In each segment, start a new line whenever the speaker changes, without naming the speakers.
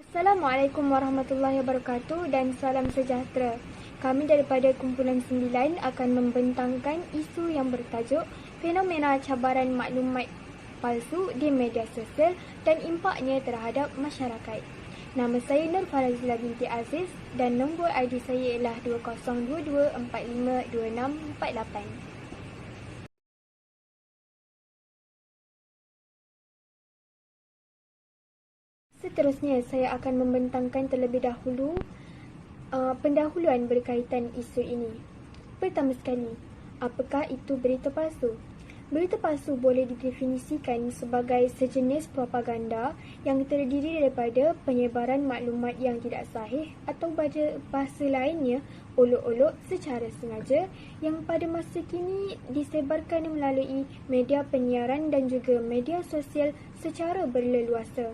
Assalamualaikum warahmatullahi wabarakatuh dan salam sejahtera. Kami daripada Kumpulan 9 akan membentangkan isu yang bertajuk fenomena cabaran maklumat palsu di media sosial dan impaknya terhadap masyarakat. Nama saya Nur Farazila binti Aziz dan nombor ID saya ialah 2022452648. Seterusnya, saya akan membentangkan terlebih dahulu pendahuluan berkaitan isu ini. Pertama sekali, apakah itu berita palsu? Berita palsu boleh didefinisikan sebagai sejenis propaganda yang terdiri daripada penyebaran maklumat yang tidak sahih atau bahasa lainnya olok-olok secara sengaja yang pada masa kini disebarkan melalui media penyiaran dan juga media sosial secara berleluasa.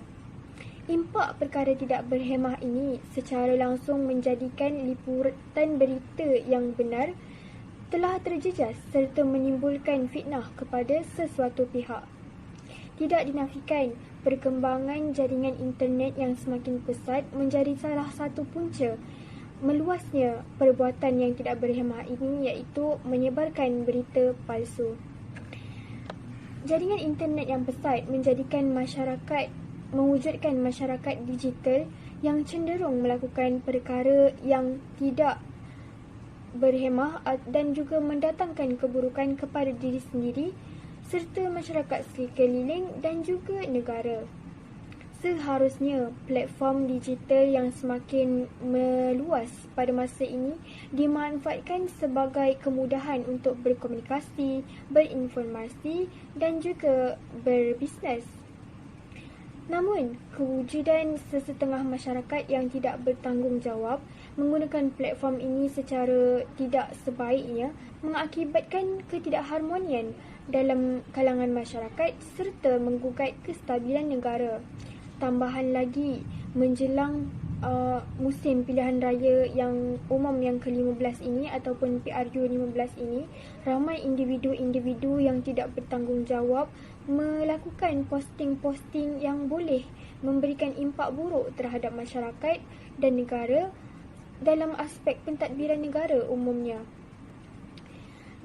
Impak perkara tidak berhemah ini secara langsung menjadikan liputan berita yang benar telah terjejas serta menimbulkan fitnah kepada sesuatu pihak. Tidak dinafikan, perkembangan jaringan internet yang semakin pesat menjadi salah satu punca meluasnya perbuatan yang tidak berhemah ini, iaitu menyebarkan berita palsu. Jaringan internet yang pesat mewujudkan masyarakat digital yang cenderung melakukan perkara yang tidak berhemah dan juga mendatangkan keburukan kepada diri sendiri serta masyarakat sekeliling dan juga negara. Seharusnya platform digital yang semakin meluas pada masa ini dimanfaatkan sebagai kemudahan untuk berkomunikasi, berinformasi dan juga berbisnes. Namun, kewujudan sesetengah masyarakat yang tidak bertanggungjawab menggunakan platform ini secara tidak sebaiknya mengakibatkan ketidakharmonian dalam kalangan masyarakat serta menggugat kestabilan negara. Tambahan lagi, menjelang musim pilihan raya yang umum yang ke-15 ini ataupun PRU15 ini, ramai individu-individu yang tidak bertanggungjawab melakukan posting-posting yang boleh memberikan impak buruk terhadap masyarakat dan negara dalam aspek pentadbiran negara umumnya.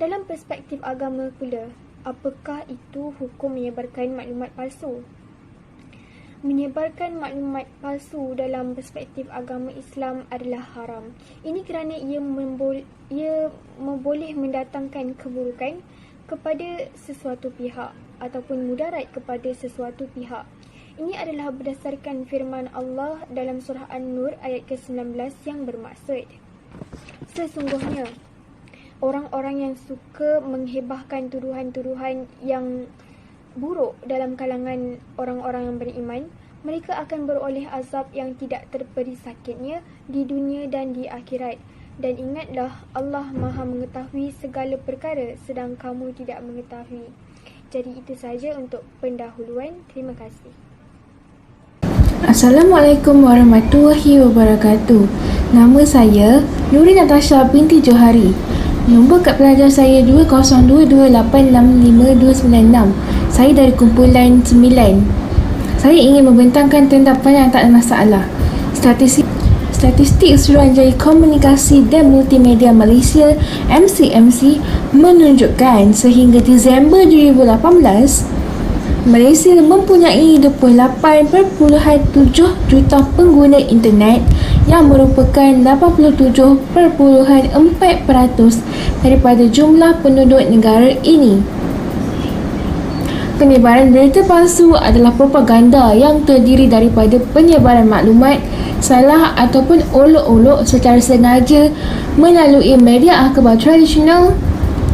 Dalam perspektif agama pula, apakah itu hukum menyebarkan maklumat palsu? Menyebarkan maklumat palsu dalam perspektif agama Islam adalah haram. Ini kerana ia boleh mendatangkan keburukan kepada sesuatu pihak ataupun mudarat kepada sesuatu pihak. Ini adalah berdasarkan firman Allah dalam surah An-Nur ayat ke-19 yang bermaksud, sesungguhnya orang-orang yang suka menghebahkan tuduhan-tuduhan yang buruk dalam kalangan orang-orang yang beriman, mereka akan beroleh azab yang tidak terperi sakitnya di dunia dan di akhirat. Dan ingatlah, Allah Maha mengetahui segala perkara sedang kamu tidak mengetahui. Jadi itu sahaja untuk pendahuluan. Terima kasih.
Assalamualaikum warahmatullahi wabarakatuh. Nama saya Nuri Natasha binti Johari. Nombor kad pelajar saya 2022865296. Saya dari Kumpulan 9. Saya ingin membentangkan tentang yang tak ada masalah. Statistik Suruhanjaya Komunikasi dan Multimedia Malaysia MCMC menunjukkan sehingga Disember 2018, Malaysia mempunyai 28.7 juta pengguna internet yang merupakan 87.4% daripada jumlah penduduk negara ini. Penyebaran berita palsu adalah propaganda yang terdiri daripada penyebaran maklumat salah ataupun olok-olok secara sengaja melalui media akhbar tradisional,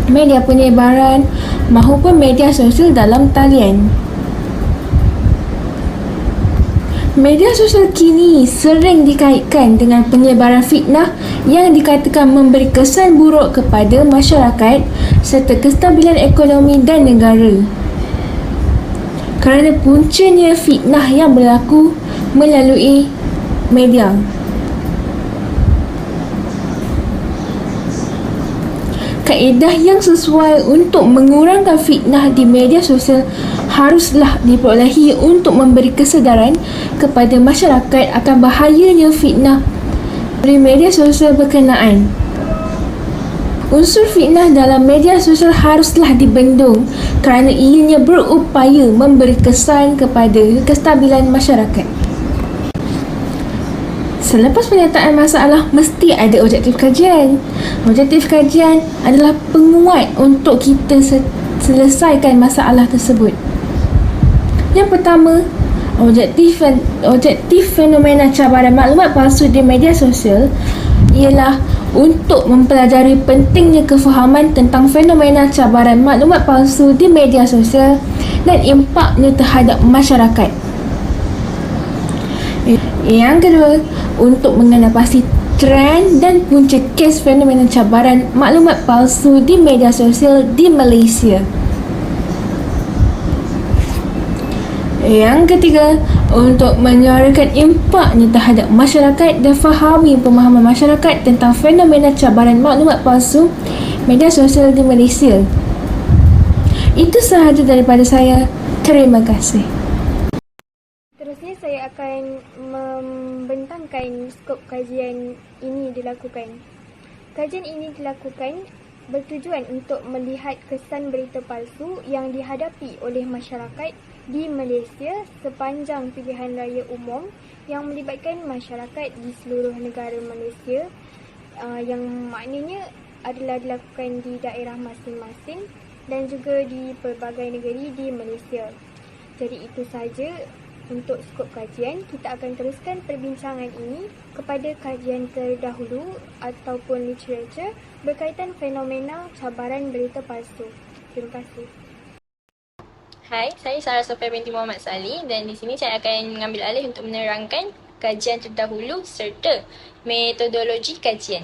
media penyebaran maupun media sosial dalam talian. Media sosial kini sering dikaitkan dengan penyebaran fitnah yang dikatakan memberi kesan buruk kepada masyarakat serta kestabilan ekonomi dan negara. Kerana puncanya fitnah yang berlaku melalui media. kaedah yang sesuai untuk mengurangkan fitnah di media sosial haruslah diperolehi untuk memberi kesedaran kepada masyarakat akan bahayanya fitnah di media sosial berkenaan. Unsur fitnah dalam media sosial haruslah dibendung kerana ianya berupaya memberi kesan kepada kestabilan masyarakat. Selepas penyataan masalah, mesti ada objektif kajian. Objektif kajian adalah penguat untuk kita selesaikan masalah tersebut. Yang pertama, objektif fenomena cabaran maklumat palsu di media sosial ialah untuk mempelajari pentingnya kefahaman tentang fenomena cabaran maklumat palsu di media sosial dan impaknya terhadap masyarakat. Yang kedua, untuk mengenal pasti trend dan punca kes fenomena cabaran maklumat palsu di media sosial di Malaysia. Yang ketiga, untuk menyuarakan impaknya terhadap masyarakat dan fahami pemahaman masyarakat tentang fenomena cabaran maklumat palsu media sosial di Malaysia. Itu sahaja daripada saya. Terima kasih.
Seterusnya saya akan membentangkan skop kajian ini dilakukan. Kajian ini dilakukan bertujuan untuk melihat kesan berita palsu yang dihadapi oleh masyarakat di Malaysia sepanjang pilihan raya umum yang melibatkan masyarakat di seluruh negara Malaysia, yang maknanya adalah dilakukan di daerah masing-masing dan juga di pelbagai negeri di Malaysia. Jadi itu sahaja untuk skop kajian. Kita akan teruskan perbincangan ini kepada kajian terdahulu ataupun literature berkaitan fenomena cabaran berita palsu. Terima kasih.
Hai, saya Sarah Sofia binti Muhammad Salih dan di sini saya akan mengambil alih untuk menerangkan kajian terdahulu serta metodologi kajian.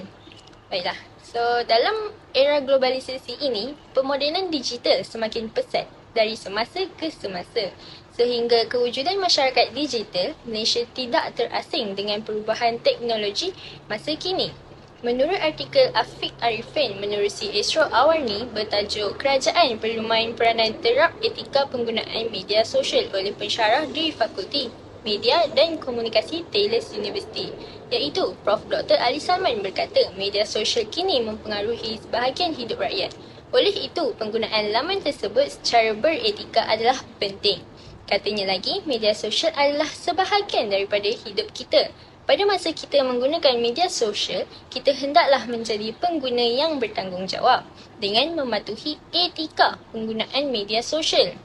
Baiklah, so dalam era globalisasi ini, pemodenan digital semakin pesat dari semasa ke semasa sehingga kewujudan masyarakat digital Malaysia tidak terasing dengan perubahan teknologi masa kini. Menurut artikel Afiq Arifin menerusi Astro Awarni bertajuk Kerajaan Perlu Main Peranan Terap Etika Penggunaan Media Sosial oleh pensyarah di Fakulti Media dan Komunikasi Taylor's University, iaitu Prof. Dr. Ali Salman berkata media sosial kini mempengaruhi sebahagian hidup rakyat. Oleh itu, penggunaan laman tersebut secara beretika adalah penting. Katanya lagi, media sosial adalah sebahagian daripada hidup kita. Pada masa kita menggunakan media sosial, kita hendaklah menjadi pengguna yang bertanggungjawab dengan mematuhi etika penggunaan media sosial.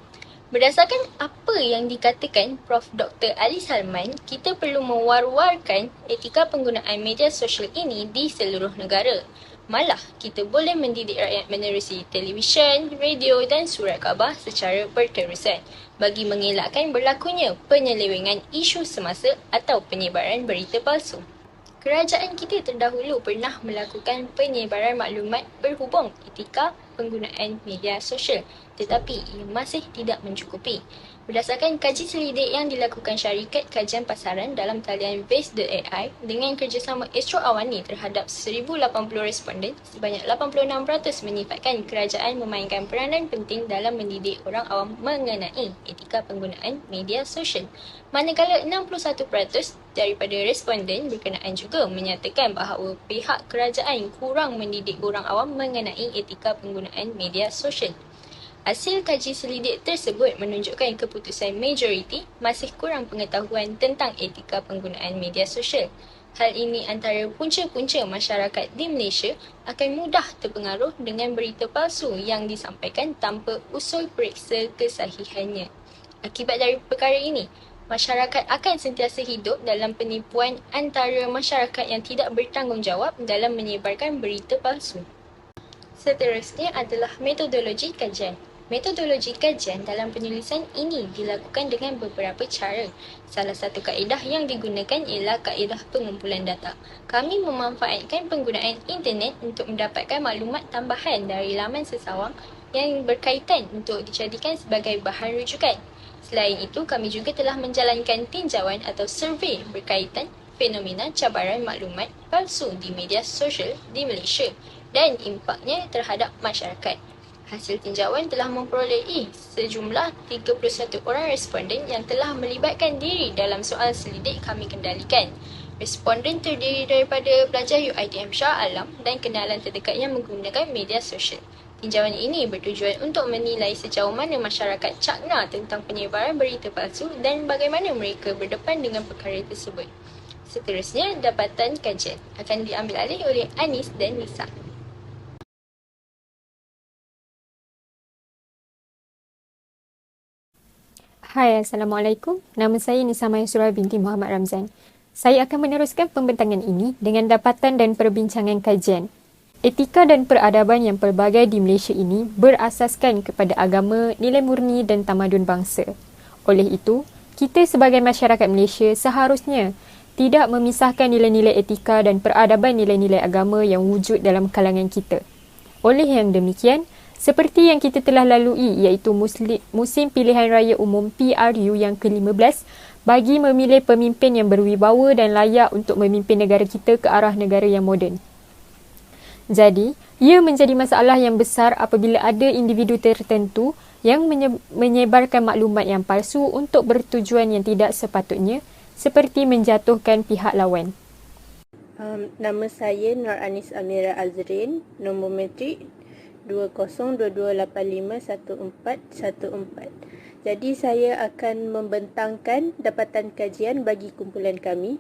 Berdasarkan apa yang dikatakan Prof. Dr. Ali Salman, kita perlu mewar-warkan etika penggunaan media sosial ini di seluruh negara. Malah, kita boleh mendidik rakyat menerusi televisyen, radio dan surat khabar secara berterusan bagi mengelakkan berlakunya penyelewengan isu semasa atau penyebaran berita palsu. Kerajaan kita terdahulu pernah melakukan penyebaran maklumat berhubung etika penggunaan media sosial, tetapi ia masih tidak mencukupi. Berdasarkan kaji selidik yang dilakukan syarikat kajian pasaran dalam talian Base.ai dengan kerjasama Astro Awani terhadap 1,080 responden, sebanyak 86% menyifatkan kerajaan memainkan peranan penting dalam mendidik orang awam mengenai etika penggunaan media sosial. Manakala 61% daripada responden berkenaan juga menyatakan bahawa pihak kerajaan kurang mendidik orang awam mengenai etika penggunaan media sosial. Hasil kaji selidik tersebut menunjukkan keputusan majoriti masih kurang pengetahuan tentang etika penggunaan media sosial. Hal ini antara punca-punca masyarakat di Malaysia akan mudah terpengaruh dengan berita palsu yang disampaikan tanpa usul periksa kesahihannya. Akibat dari perkara ini, masyarakat akan sentiasa hidup dalam penipuan antara masyarakat yang tidak bertanggungjawab dalam menyebarkan berita palsu. Seterusnya adalah metodologi kajian. Metodologi kajian dalam penulisan ini dilakukan dengan beberapa cara. Salah satu kaedah yang digunakan ialah kaedah pengumpulan data. Kami memanfaatkan penggunaan internet untuk mendapatkan maklumat tambahan dari laman sesawang yang berkaitan untuk dijadikan sebagai bahan rujukan. Selain itu, kami juga telah menjalankan tinjauan atau survei berkaitan fenomena cabaran maklumat palsu di media sosial di Malaysia. dan impaknya terhadap masyarakat. Hasil tinjauan telah memperolehi sejumlah 31 orang responden yang telah melibatkan diri dalam soal selidik kami kendalikan. Responden terdiri daripada pelajar UiTM Shah Alam dan kenalan terdekatnya menggunakan media sosial. Tinjauan ini bertujuan untuk menilai sejauh mana masyarakat cakna tentang penyebaran berita palsu dan bagaimana mereka berdepan dengan perkara tersebut. Seterusnya, dapatan kajian akan diambil alih oleh Anis dan Nisa.
Hai, Assalamualaikum. Nama saya Nisa Mayasura binti Muhammad Ramzan. Saya akan meneruskan pembentangan ini dengan dapatan dan perbincangan kajian. Etika dan peradaban yang pelbagai di Malaysia ini berasaskan kepada agama, nilai murni dan tamadun bangsa. Oleh itu, kita sebagai masyarakat Malaysia seharusnya tidak memisahkan nilai-nilai etika dan peradaban nilai-nilai agama yang wujud dalam kalangan kita. Oleh yang demikian, seperti yang kita telah lalui iaitu musim pilihan raya umum PRU yang ke-15 bagi memilih pemimpin yang berwibawa dan layak untuk memimpin negara kita ke arah negara yang moden. Jadi, ia menjadi masalah yang besar apabila ada individu tertentu yang menyebarkan maklumat yang palsu untuk bertujuan yang tidak sepatutnya seperti menjatuhkan pihak lawan.
Nama saya Nur Anis Amira Azrin, nombor metrik 2022851414. Jadi saya akan membentangkan dapatan kajian bagi kumpulan kami.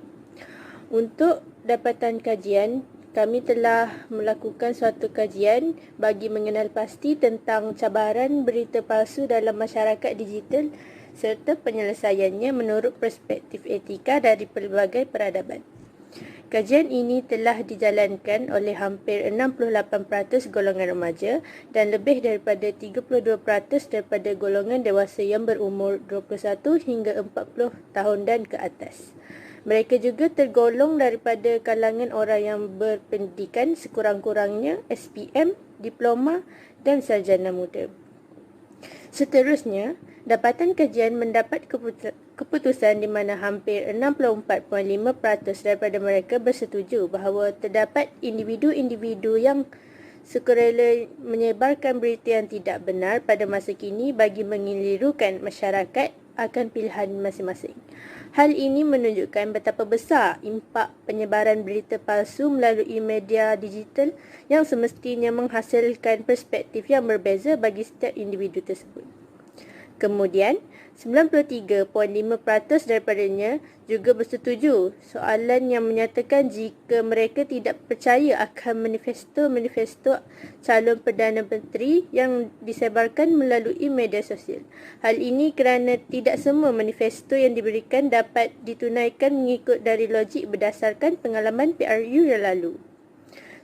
Untuk dapatan kajian, kami telah melakukan suatu kajian bagi mengenal pasti tentang cabaran berita palsu dalam masyarakat digital serta penyelesaiannya menurut perspektif etika dari pelbagai peradaban. Kajian ini telah dijalankan oleh hampir 68% golongan remaja dan lebih daripada 32% daripada golongan dewasa yang berumur 21 hingga 40 tahun dan ke atas. Mereka juga tergolong daripada kalangan orang yang berpendidikan sekurang-kurangnya SPM, diploma dan sarjana muda. Seterusnya, dapatan kajian mendapat keputusan di mana hampir 64.5% daripada mereka bersetuju bahawa terdapat individu-individu yang sukarela menyebarkan berita yang tidak benar pada masa kini bagi mengelirukan masyarakat akan pilihan masing-masing. Hal ini menunjukkan betapa besar impak penyebaran berita palsu melalui media digital yang semestinya menghasilkan perspektif yang berbeza bagi setiap individu tersebut. Kemudian, 93.5% daripadanya juga bersetuju soalan yang menyatakan jika mereka tidak percaya akan manifesto calon Perdana Menteri yang disebarkan melalui media sosial. Hal ini kerana tidak semua manifesto yang diberikan dapat ditunaikan mengikut dari logik berdasarkan pengalaman PRU yang lalu.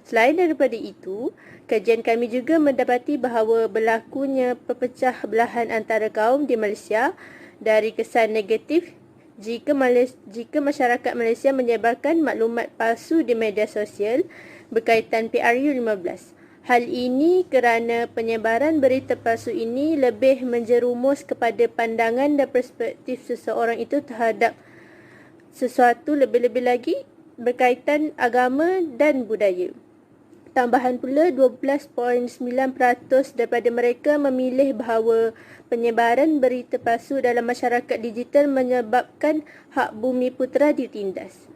Selain daripada itu, kajian kami juga mendapati bahawa berlakunya perpecah belahan antara kaum di Malaysia dari kesan negatif jika masyarakat Malaysia menyebarkan maklumat palsu di media sosial berkaitan PRU 15. Hal ini kerana penyebaran berita palsu ini lebih menjerumus kepada pandangan dan perspektif seseorang itu terhadap sesuatu, lebih-lebih lagi berkaitan agama dan budaya. Tambahan pula, 12.9% daripada mereka memilih bahawa penyebaran berita palsu dalam masyarakat digital menyebabkan hak bumi putera ditindas.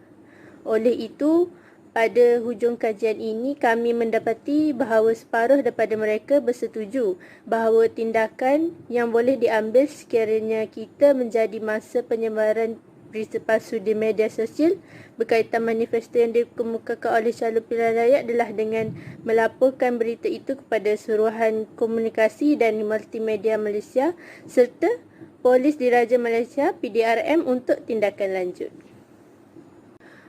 Oleh itu, pada hujung kajian ini, kami mendapati bahawa separuh daripada mereka bersetuju bahawa tindakan yang boleh diambil sekiranya kita menjadi masa penyebaran berita palsu di media sosial berkaitan manifesto yang dikemukakan oleh calon pilihan raya adalah dengan melaporkan berita itu kepada Suruhan Komunikasi dan Multimedia Malaysia serta Polis Diraja Malaysia PDRM untuk tindakan lanjut.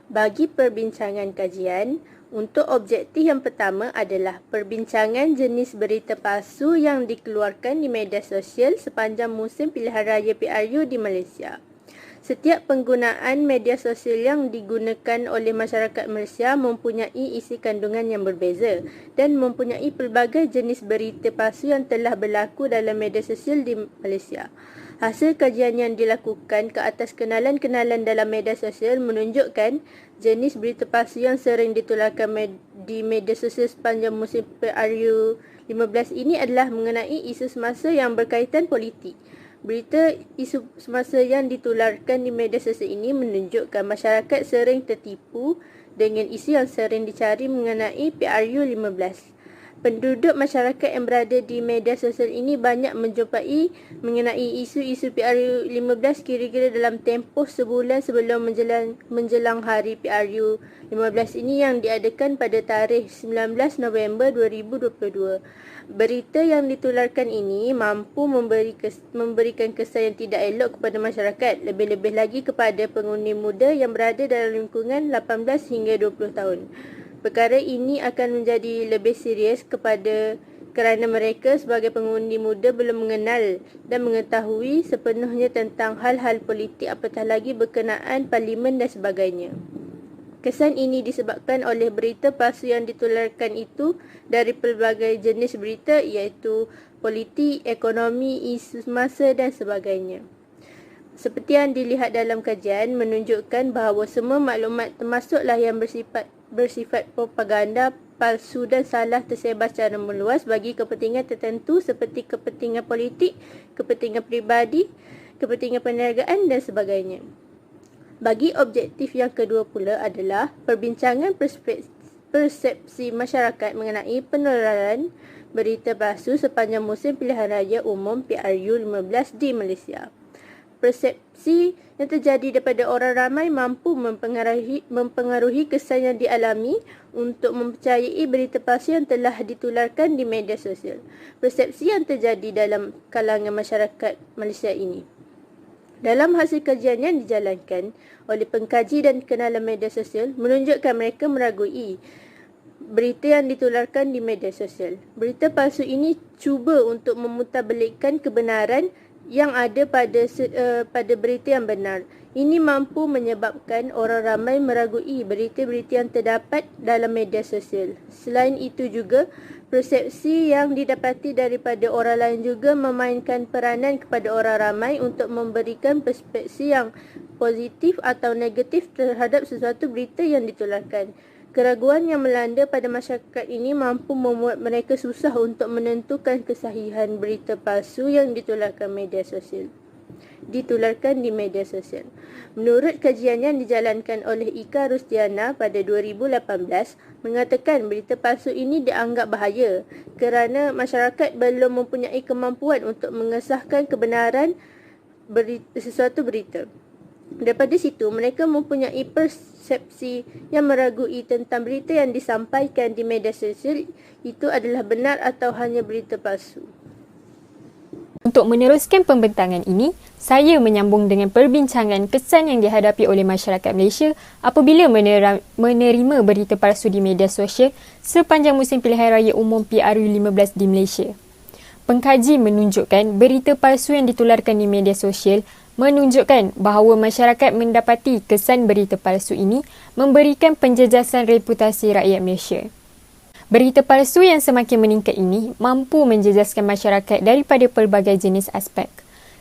Bagi perbincangan kajian, untuk objektif yang pertama adalah perbincangan jenis berita palsu yang dikeluarkan di media sosial sepanjang musim pilihan raya PRU di Malaysia. Setiap penggunaan media sosial yang digunakan oleh masyarakat Malaysia mempunyai isi kandungan yang berbeza dan mempunyai pelbagai jenis berita palsu yang telah berlaku dalam media sosial di Malaysia. Hasil kajian yang dilakukan ke atas kenalan-kenalan dalam media sosial menunjukkan jenis berita palsu yang sering ditularkan di media sosial sepanjang musim PRU 15 ini adalah mengenai isu semasa yang berkaitan politik. Berita isu semasa yang ditularkan di media sosial ini menunjukkan masyarakat sering tertipu dengan isu yang sering dicari mengenai PRU 15. Penduduk masyarakat yang berada di media sosial ini banyak menjumpai mengenai isu-isu PRU 15 kira-kira dalam tempoh sebulan sebelum menjelang hari PRU 15 ini yang diadakan pada tarikh 19 November 2022. Berita yang ditularkan ini mampu memberikan kesan yang tidak elok kepada masyarakat, lebih-lebih lagi kepada pengundi muda yang berada dalam lingkungan 18 hingga 20 tahun. Perkara ini akan menjadi lebih serius kerana mereka sebagai pengundi muda belum mengenal dan mengetahui sepenuhnya tentang hal-hal politik apatah lagi berkenaan parlimen dan sebagainya. Kesan ini disebabkan oleh berita palsu yang ditularkan itu dari pelbagai jenis berita iaitu politik, ekonomi, isu semasa dan sebagainya. Seperti yang dilihat dalam kajian menunjukkan bahawa semua maklumat termasuklah yang bersifat propaganda palsu dan salah tersebar secara meluas bagi kepentingan tertentu seperti kepentingan politik, kepentingan peribadi, kepentingan perniagaan dan sebagainya. Bagi objektif yang kedua pula adalah perbincangan persepsi masyarakat mengenai penularan berita palsu sepanjang musim pilihan raya umum PRU 15 di Malaysia. Persepsi yang terjadi daripada orang ramai mampu mempengaruhi kesan yang dialami untuk mempercayai berita palsu yang telah ditularkan di media sosial. Persepsi yang terjadi dalam kalangan masyarakat Malaysia ini. Dalam hasil kajian yang dijalankan oleh pengkaji dan kenalan media sosial menunjukkan mereka meragui berita yang ditularkan di media sosial. Berita palsu ini cuba untuk memutarbelikkan kebenaran yang ada pada berita yang benar. Ini mampu menyebabkan orang ramai meragui berita-berita yang terdapat dalam media sosial. Selain itu juga, persepsi yang didapati daripada orang lain juga memainkan peranan kepada orang ramai untuk memberikan perspektif yang positif atau negatif terhadap sesuatu berita yang ditularkan. Keraguan yang melanda pada masyarakat ini mampu membuat mereka susah untuk menentukan kesahihan berita palsu yang ditularkan di media sosial. Menurut kajian yang dijalankan oleh Ika Rustiana pada 2018, mengatakan berita palsu ini dianggap bahaya kerana masyarakat belum mempunyai kemampuan untuk mengesahkan kebenaran sesuatu berita. Daripada situ, mereka mempunyai persepsi yang meragui tentang berita yang disampaikan di media sosial itu adalah benar atau hanya berita palsu.
Untuk meneruskan pembentangan ini, saya menyambung dengan perbincangan kesan yang dihadapi oleh masyarakat Malaysia apabila menerima berita palsu di media sosial sepanjang musim pilihan raya umum PRU 15 di Malaysia. Pengkaji menunjukkan berita palsu yang ditularkan di media sosial menunjukkan bahawa masyarakat mendapati kesan berita palsu ini memberikan penjejasan reputasi rakyat Malaysia. Berita palsu yang semakin meningkat ini mampu menjejaskan masyarakat daripada pelbagai jenis aspek.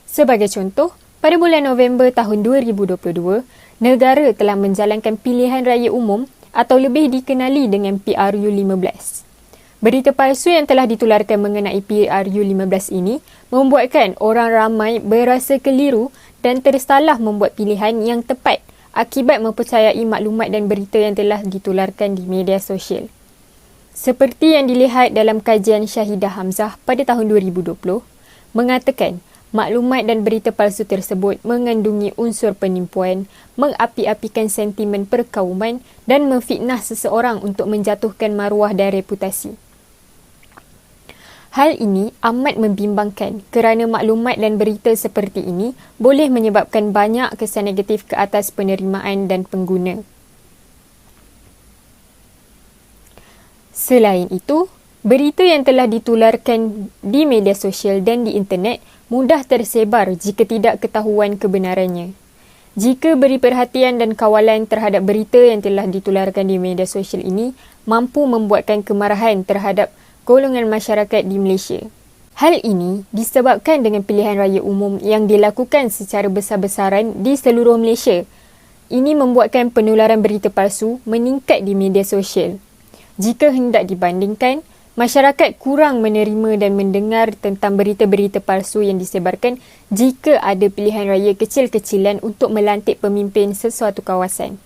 Sebagai contoh, pada bulan November tahun 2022, negara telah menjalankan pilihan raya umum atau lebih dikenali dengan PRU 15. Berita palsu yang telah ditularkan mengenai PRU 15 ini membuatkan orang ramai berasa keliru dan tersalah membuat pilihan yang tepat akibat mempercayai maklumat dan berita yang telah ditularkan di media sosial. Seperti yang dilihat dalam kajian Syahidah Hamzah pada tahun 2020, mengatakan maklumat dan berita palsu tersebut mengandungi unsur penipuan, mengapi-apikan sentimen perkauman dan memfitnah seseorang untuk menjatuhkan maruah dan reputasi. Hal ini amat membimbangkan kerana maklumat dan berita seperti ini boleh menyebabkan banyak kesan negatif ke atas penerimaan dan pengguna. Selain itu, berita yang telah ditularkan di media sosial dan di internet mudah tersebar jika tidak ketahuan kebenarannya. Jika beri perhatian dan kawalan terhadap berita yang telah ditularkan di media sosial ini mampu membuatkan kemarahan terhadap golongan masyarakat di Malaysia. Hal ini disebabkan dengan pilihan raya umum yang dilakukan secara besar-besaran di seluruh Malaysia. Ini membuatkan penularan berita palsu meningkat di media sosial. Jika hendak dibandingkan, masyarakat kurang menerima dan mendengar tentang berita-berita palsu yang disebarkan jika ada pilihan raya kecil-kecilan untuk melantik pemimpin sesuatu kawasan.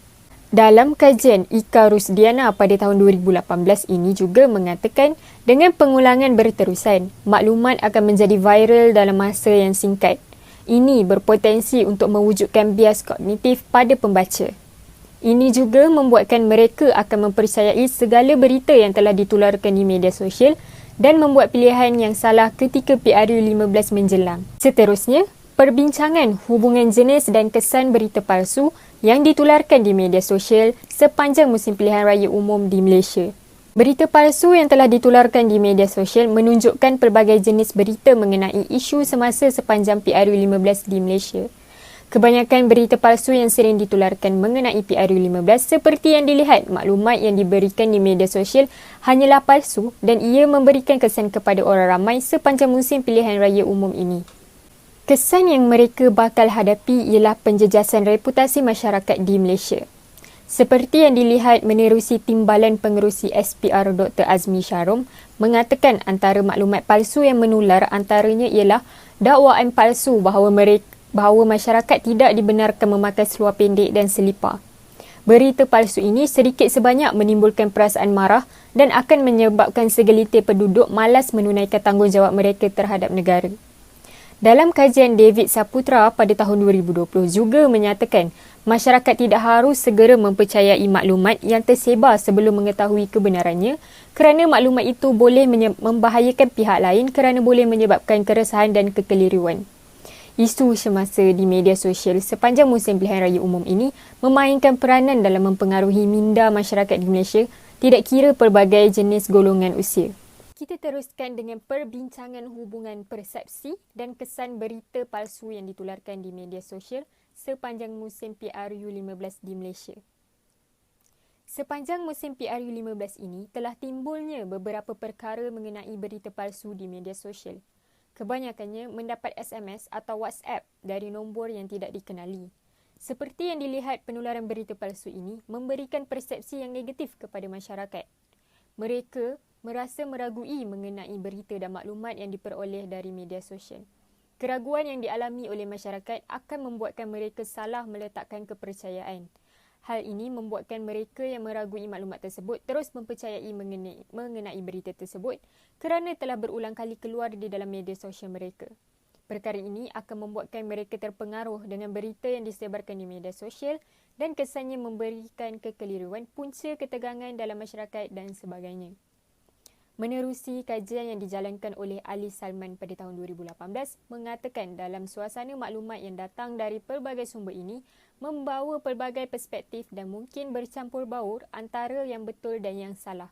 Dalam kajian Ika Rusdiana pada tahun 2018 ini juga mengatakan dengan pengulangan berterusan, maklumat akan menjadi viral dalam masa yang singkat. Ini berpotensi untuk mewujudkan bias kognitif pada pembaca. Ini juga membuatkan mereka akan mempercayai segala berita yang telah ditularkan di media sosial dan membuat pilihan yang salah ketika PRU15 menjelang. Seterusnya, perbincangan hubungan jenis dan kesan berita palsu yang ditularkan di media sosial sepanjang musim pilihan raya umum di Malaysia. Berita palsu yang telah ditularkan di media sosial menunjukkan pelbagai jenis berita mengenai isu semasa sepanjang PRU15 di Malaysia. Kebanyakan berita palsu yang sering ditularkan mengenai PRU15 seperti yang dilihat, maklumat yang diberikan di media sosial hanyalah palsu dan ia memberikan kesan kepada orang ramai sepanjang musim pilihan raya umum ini. Kesan yang mereka bakal hadapi ialah penjejasan reputasi masyarakat di Malaysia. Seperti yang dilihat menerusi Timbalan Pengerusi SPR Dr. Azmi Sharom mengatakan antara maklumat palsu yang menular antaranya ialah dakwaan palsu bahawa masyarakat tidak dibenarkan memakai seluar pendek dan selipar. Berita palsu ini sedikit sebanyak menimbulkan perasaan marah dan akan menyebabkan segelintir penduduk malas menunaikan tanggungjawab mereka terhadap negara. Dalam kajian David Saputra pada tahun 2020 juga menyatakan masyarakat tidak harus segera mempercayai maklumat yang tersebar sebelum mengetahui kebenarannya kerana maklumat itu boleh membahayakan pihak lain kerana boleh menyebabkan keresahan dan kekeliruan. Isu semasa di media sosial sepanjang musim pilihan raya umum ini memainkan peranan dalam mempengaruhi minda masyarakat di Malaysia, tidak kira pelbagai jenis golongan usia. Kita teruskan dengan perbincangan hubungan persepsi dan kesan berita palsu yang ditularkan di media sosial sepanjang musim PRU15 di Malaysia. Sepanjang musim PRU15 ini telah timbulnya beberapa perkara mengenai berita palsu di media sosial. Kebanyakannya mendapat SMS atau WhatsApp dari nombor yang tidak dikenali. Seperti yang dilihat, penularan berita palsu ini memberikan persepsi yang negatif kepada masyarakat. Mereka merasa meragui mengenai berita dan maklumat yang diperoleh dari media sosial. Keraguan yang dialami oleh masyarakat akan membuatkan mereka salah meletakkan kepercayaan. Hal ini membuatkan mereka yang meragui maklumat tersebut terus mempercayai mengenai berita tersebut kerana telah berulang kali keluar di dalam media sosial mereka. Perkara ini akan membuatkan mereka terpengaruh dengan berita yang disebarkan di media sosial dan kesannya memberikan kekeliruan, punca ketegangan dalam masyarakat dan sebagainya. Menerusi kajian yang dijalankan oleh Ali Salman pada tahun 2018 mengatakan dalam suasana maklumat yang datang dari pelbagai sumber ini membawa pelbagai perspektif dan mungkin bercampur baur antara yang betul dan yang salah.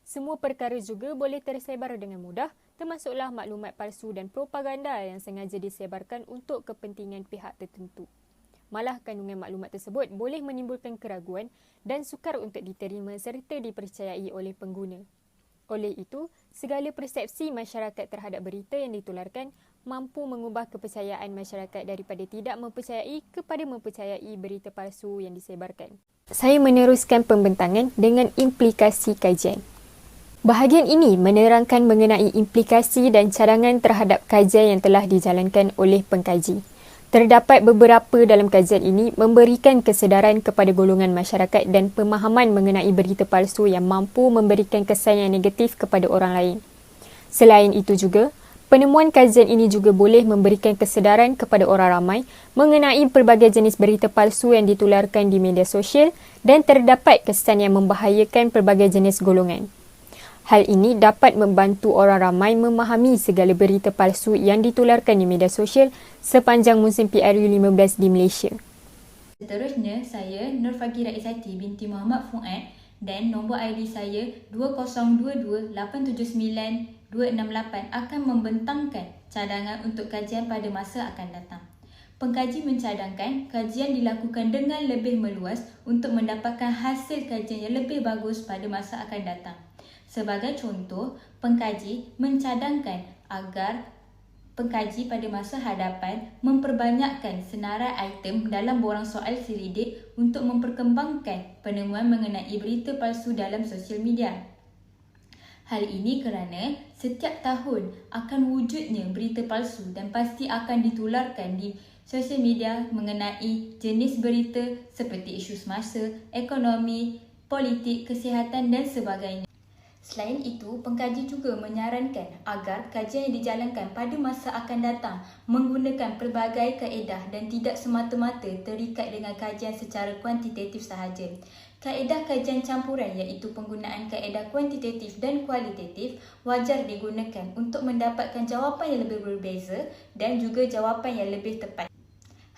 Semua perkara juga boleh tersebar dengan mudah, termasuklah maklumat palsu dan propaganda yang sengaja disebarkan untuk kepentingan pihak tertentu. Malah kandungan maklumat tersebut boleh menimbulkan keraguan dan sukar untuk diterima serta dipercayai oleh pengguna. Oleh itu, segala persepsi masyarakat terhadap berita yang ditularkan mampu mengubah kepercayaan masyarakat daripada tidak mempercayai kepada mempercayai berita palsu yang disebarkan. Saya meneruskan pembentangan dengan implikasi kajian. Bahagian ini menerangkan mengenai implikasi dan cadangan terhadap kajian yang telah dijalankan oleh pengkaji. Terdapat beberapa dalam kajian ini memberikan kesedaran kepada golongan masyarakat dan pemahaman mengenai berita palsu yang mampu memberikan kesan yang negatif kepada orang lain. Selain itu juga, penemuan kajian ini juga boleh memberikan kesedaran kepada orang ramai mengenai pelbagai jenis berita palsu yang ditularkan di media sosial dan terdapat kesan yang membahayakan pelbagai jenis golongan. Hal ini dapat membantu orang ramai memahami segala berita palsu yang ditularkan di media sosial sepanjang musim PRU15 di Malaysia.
Seterusnya, saya Nur Fagira Isati binti Muhammad Fuad dan nombor ID saya 2022879268 akan membentangkan cadangan untuk kajian pada masa akan datang. Pengkaji mencadangkan kajian dilakukan dengan lebih meluas untuk mendapatkan hasil kajian yang lebih bagus pada masa akan datang. Sebagai contoh, pengkaji mencadangkan agar pengkaji pada masa hadapan memperbanyakkan senarai item dalam borang soal selidik untuk memperkembangkan penemuan mengenai berita palsu dalam sosial media. Hal ini kerana setiap tahun akan wujudnya berita palsu dan pasti akan ditularkan di sosial media mengenai jenis berita seperti isu semasa, ekonomi, politik, kesihatan dan sebagainya. Selain itu, pengkaji juga menyarankan agar kajian yang dijalankan pada masa akan datang menggunakan pelbagai kaedah dan tidak semata-mata terikat dengan kajian secara kuantitatif sahaja. Kaedah kajian campuran iaitu penggunaan kaedah kuantitatif dan kualitatif wajar digunakan untuk mendapatkan jawapan yang lebih berbeza dan juga jawapan yang lebih tepat.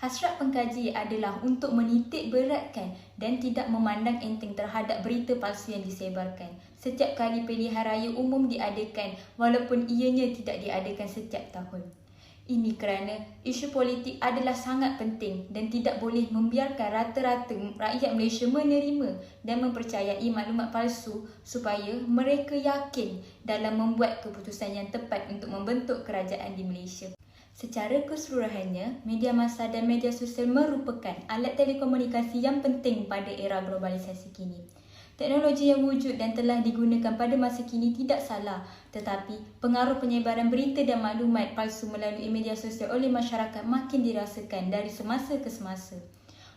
Hasrat pengkaji adalah untuk menitik beratkan dan tidak memandang enteng terhadap berita palsu yang disebarkan. Setiap kali pilihan raya umum diadakan walaupun ianya tidak diadakan setiap tahun. Ini kerana isu politik adalah sangat penting dan tidak boleh membiarkan rata-rata rakyat Malaysia menerima dan mempercayai maklumat palsu supaya mereka yakin dalam membuat keputusan yang tepat untuk membentuk kerajaan di Malaysia. Secara keseluruhannya, media massa dan media sosial merupakan alat telekomunikasi yang penting pada era globalisasi kini. Teknologi yang wujud dan telah digunakan pada masa kini tidak salah, tetapi pengaruh penyebaran berita dan maklumat palsu melalui media sosial oleh masyarakat makin dirasakan dari semasa ke semasa.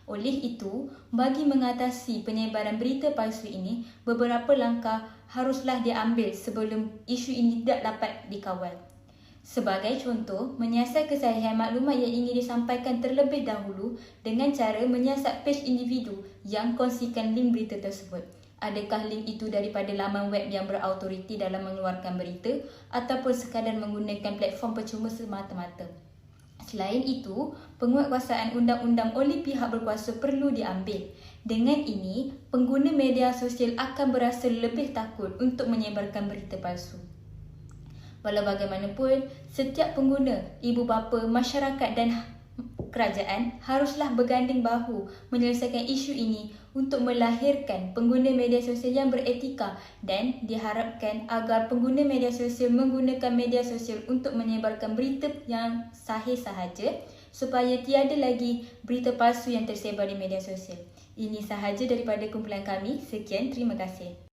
Oleh itu, bagi mengatasi penyebaran berita palsu ini, beberapa langkah haruslah diambil sebelum isu ini tidak dapat dikawal. Sebagai contoh, menyiasat kesahihan maklumat yang ingin disampaikan terlebih dahulu dengan cara menyiasat page individu yang kongsikan link berita tersebut. Adakah link itu daripada laman web yang berautoriti dalam mengeluarkan berita ataupun sekadar menggunakan platform percuma semata-mata. Selain itu, penguatkuasaan undang-undang oleh pihak berkuasa perlu diambil. Dengan ini, pengguna media sosial akan berasa lebih takut untuk menyebarkan berita palsu. Walau bagaimanapun, setiap pengguna, ibu bapa, masyarakat dan kerajaan haruslah berganding bahu menyelesaikan isu ini untuk melahirkan pengguna media sosial yang beretika dan diharapkan agar pengguna media sosial menggunakan media sosial untuk menyebarkan berita yang sahih sahaja supaya tiada lagi berita palsu yang tersebar di media sosial. Ini sahaja daripada kumpulan kami. Sekian, terima kasih.